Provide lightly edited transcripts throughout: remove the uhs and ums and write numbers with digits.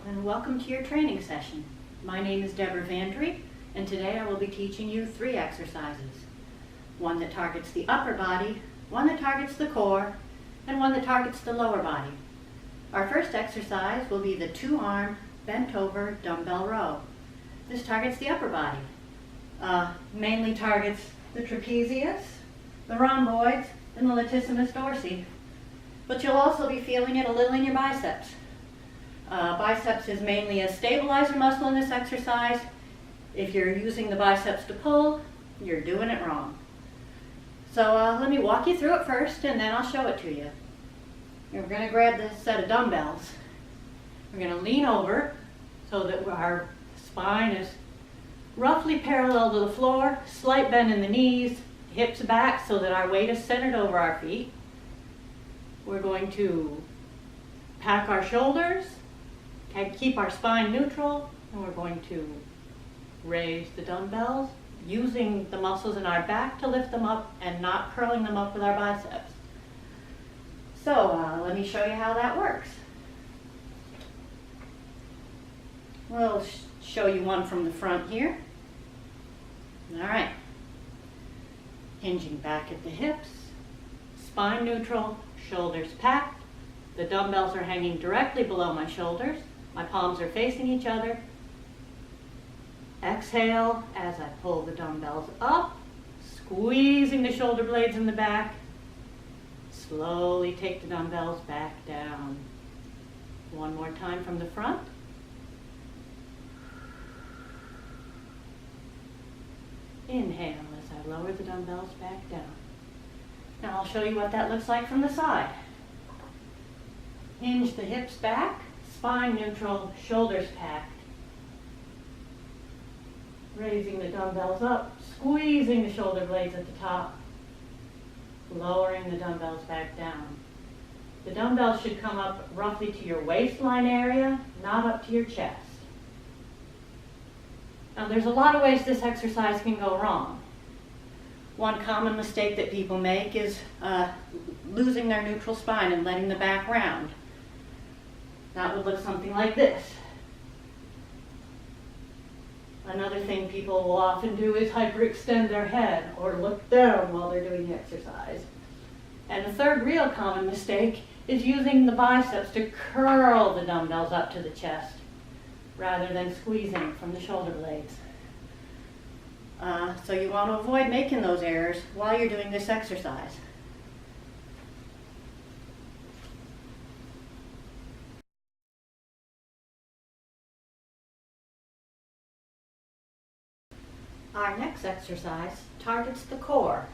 and welcome to your training session. My name is Deborah Vandry, and today I will be teaching you 3 exercises. One that targets the upper body, one that targets the core, and one that targets the lower body. Our first exercise will be the 2-arm bent over dumbbell row. This targets the upper body. Mainly targets the trapezius, the rhomboids, and the latissimus dorsi. But you'll also be feeling it a little in your biceps. Biceps is mainly a stabilizer muscle in this exercise. If you're using the biceps to pull, you're doing it wrong. So let me walk you through it first, and then I'll show it to you. We're going to grab this set of dumbbells. We're going to lean over so that our spine is roughly parallel to the floor, slight bend in the knees, hips back so that our weight is centered over our feet. We're going to pack our shoulders, keep our spine neutral, and we're going to raise the dumbbells using the muscles in our back to lift them up and not curling them up with our biceps. So let me show you how that works. We'll show you one from the front here. All right. Hinging back at the hips, spine neutral, shoulders packed. The dumbbells are hanging directly below my shoulders. My palms are facing each other. Exhale as I pull the dumbbells up, squeezing the shoulder blades in the back. Slowly take the dumbbells back down. One more time from the front. Inhale as I lower the dumbbells back down. Now I'll show you what that looks like from the side. Hinge the hips back, spine neutral, shoulders packed. Raising the dumbbells up, squeezing the shoulder blades at the top, lowering the dumbbells back down. The dumbbells should come up roughly to your waistline area, not up to your chest. Now there's a lot of ways this exercise can go wrong. One common mistake that people make is losing their neutral spine and letting the back round. That would look something like this. Another thing people will often do is hyperextend their head or look down while they're doing the exercise. And the third real common mistake is using the biceps to curl the dumbbells up to the chest rather than squeezing from the shoulder blades. So you want to avoid making those errors while you're doing this exercise. Our next exercise targets the core.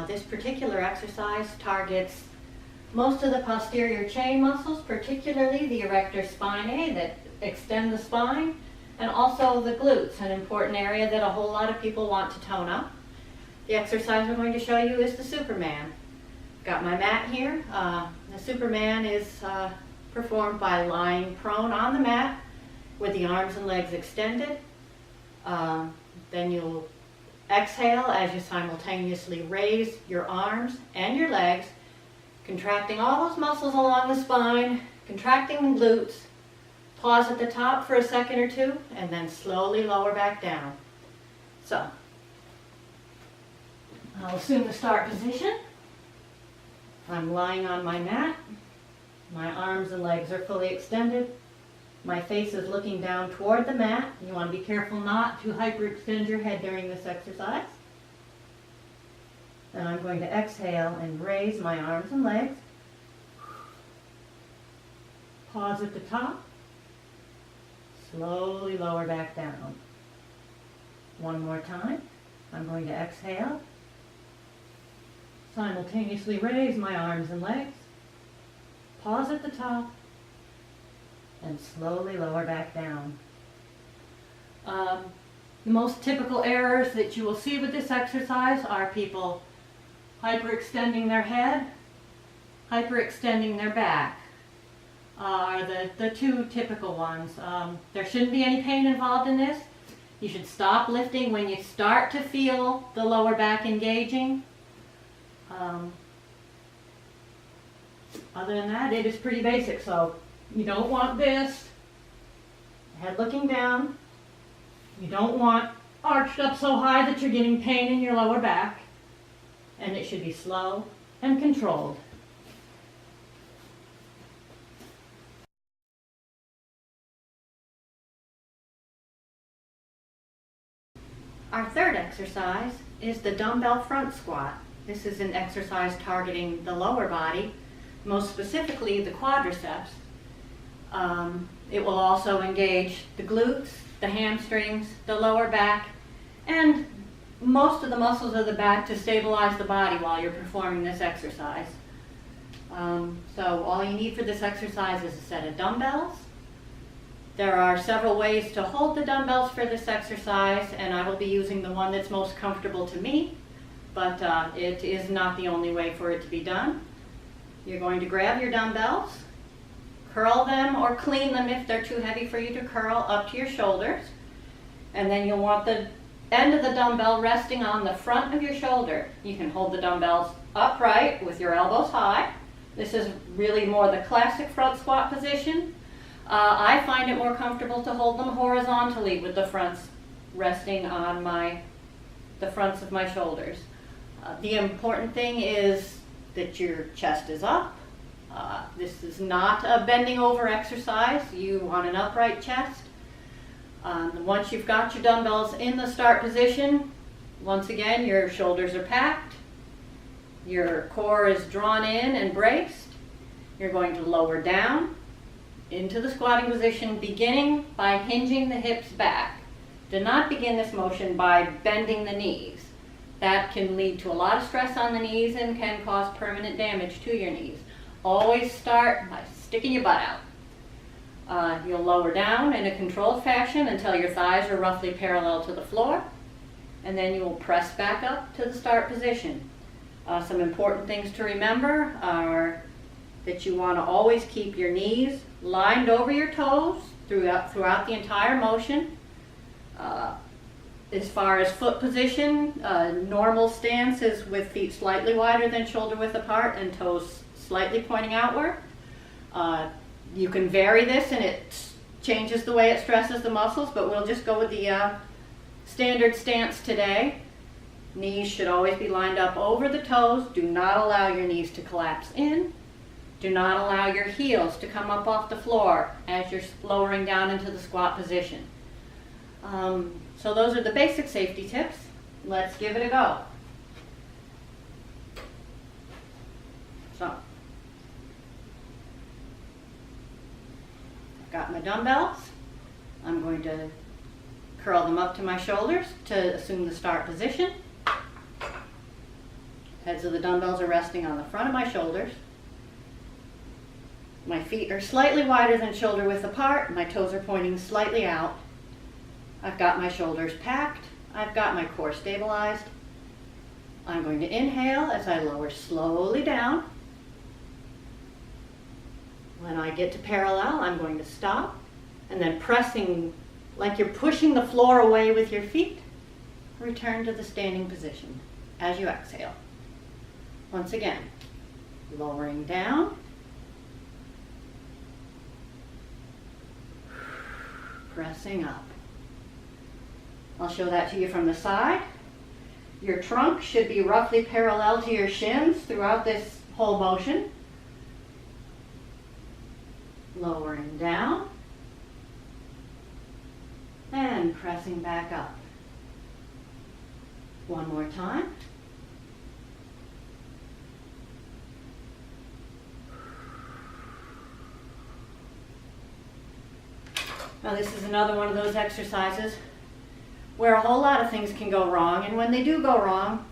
This particular exercise targets most of the posterior chain muscles, particularly the erector spinae that extend the spine, and also the glutes, an important area that a whole lot of people want to tone up. The exercise I'm going to show you is the Superman. Got my mat here. The Superman is performed by lying prone on the mat with the arms and legs extended. Then you'll exhale as you simultaneously raise your arms and your legs, contracting all those muscles along the spine, contracting the glutes. Pause at the top for a second or two, and then slowly lower back down. So, I'll assume the start position. I'm lying on my mat. My arms and legs are fully extended. My face is looking down toward the mat. You want to be careful not to hyperextend your head during this exercise. Then I'm going to exhale and raise my arms and legs. Pause at the top. Slowly lower back down. One more time. I'm going to exhale. Simultaneously raise my arms and legs. Pause at the top. And slowly lower back down. The most typical errors that you will see with this exercise are people hyperextending their head, hyperextending their back. Are the 2 typical ones. There shouldn't be any pain involved in this. You should stop lifting when you start to feel the lower back engaging. Other than that, it is pretty basic. So you don't want this head looking down. You don't want arched up so high that you're getting pain in your lower back. And it should be slow and controlled. Our third exercise is the dumbbell front squat. This is an exercise targeting the lower body, most specifically the quadriceps. It will also engage the glutes, the hamstrings, the lower back, and most of the muscles of the back to stabilize the body while you're performing this exercise. So all you need for this exercise is a set of dumbbells. There are several ways to hold the dumbbells for this exercise, and I will be using the one that's most comfortable to me, but it is not the only way for it to be done. You're going to grab your dumbbells, curl them or clean them if they're too heavy for you to curl up to your shoulders, and then you'll want the end of the dumbbell resting on the front of your shoulder. You can hold the dumbbells upright with your elbows high. This is really more the classic front squat position. I find it more comfortable to hold them horizontally with the fronts resting on the fronts of my shoulders. The important thing is that your chest is up. This is not a bending over exercise. You want an upright chest. Once you've got your dumbbells in the start position, once again your shoulders are packed, your core is drawn in and braced. You're going to lower down into the squatting position, beginning by hinging the hips back. Do not begin this motion by bending the knees. That can lead to a lot of stress on the knees and can cause permanent damage to your knees. Always start by sticking your butt out. You'll lower down in a controlled fashion until your thighs are roughly parallel to the floor, and then you will press back up to the start position. Some important things to remember are that you want to always keep your knees lined over your toes throughout the entire motion. As far as foot position, normal stance is with feet slightly wider than shoulder width apart and toes slightly pointing outward. You can vary this and it changes the way it stresses the muscles, but we'll just go with the standard stance today. Knees should always be lined up over the toes. Do not allow your knees to collapse in. Do not allow your heels to come up off the floor as you're lowering down into the squat position. So those are the basic safety tips. Let's give it a go. So, I've got my dumbbells. I'm going to curl them up to my shoulders to assume the start position. Heads of the dumbbells are resting on the front of my shoulders. My feet are slightly wider than shoulder width apart. My toes are pointing slightly out. I've got my shoulders packed. I've got my core stabilized. I'm going to inhale as I lower slowly down. When I get to parallel, I'm going to stop and then pressing like you're pushing the floor away with your feet. Return to the standing position as you exhale. Once again, lowering down. Pressing up. I'll show that to you from the side. Your trunk should be roughly parallel to your shins throughout this whole motion. Lowering down and pressing back up. One more time. Now this is another one of those exercises where a whole lot of things can go wrong, and when they do go wrong,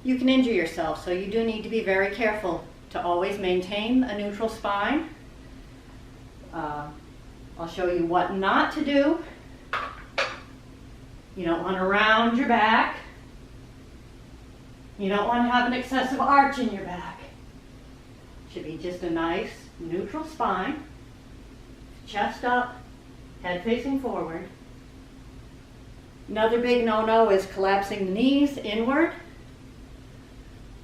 you can injure yourself. So you do need to be very careful to always maintain a neutral spine. I'll show you what not to do. You don't want to round your back. You don't want to have an excessive arch in your back. It should be just a nice neutral spine, chest up, head facing forward. Another big no-no is collapsing the knees inward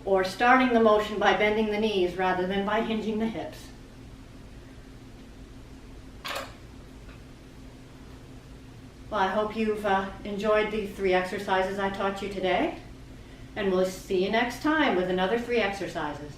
or starting the motion by bending the knees rather than by hinging the hips. Well, I hope you've enjoyed the 3 exercises I taught you today, and we'll see you next time with another 3 exercises.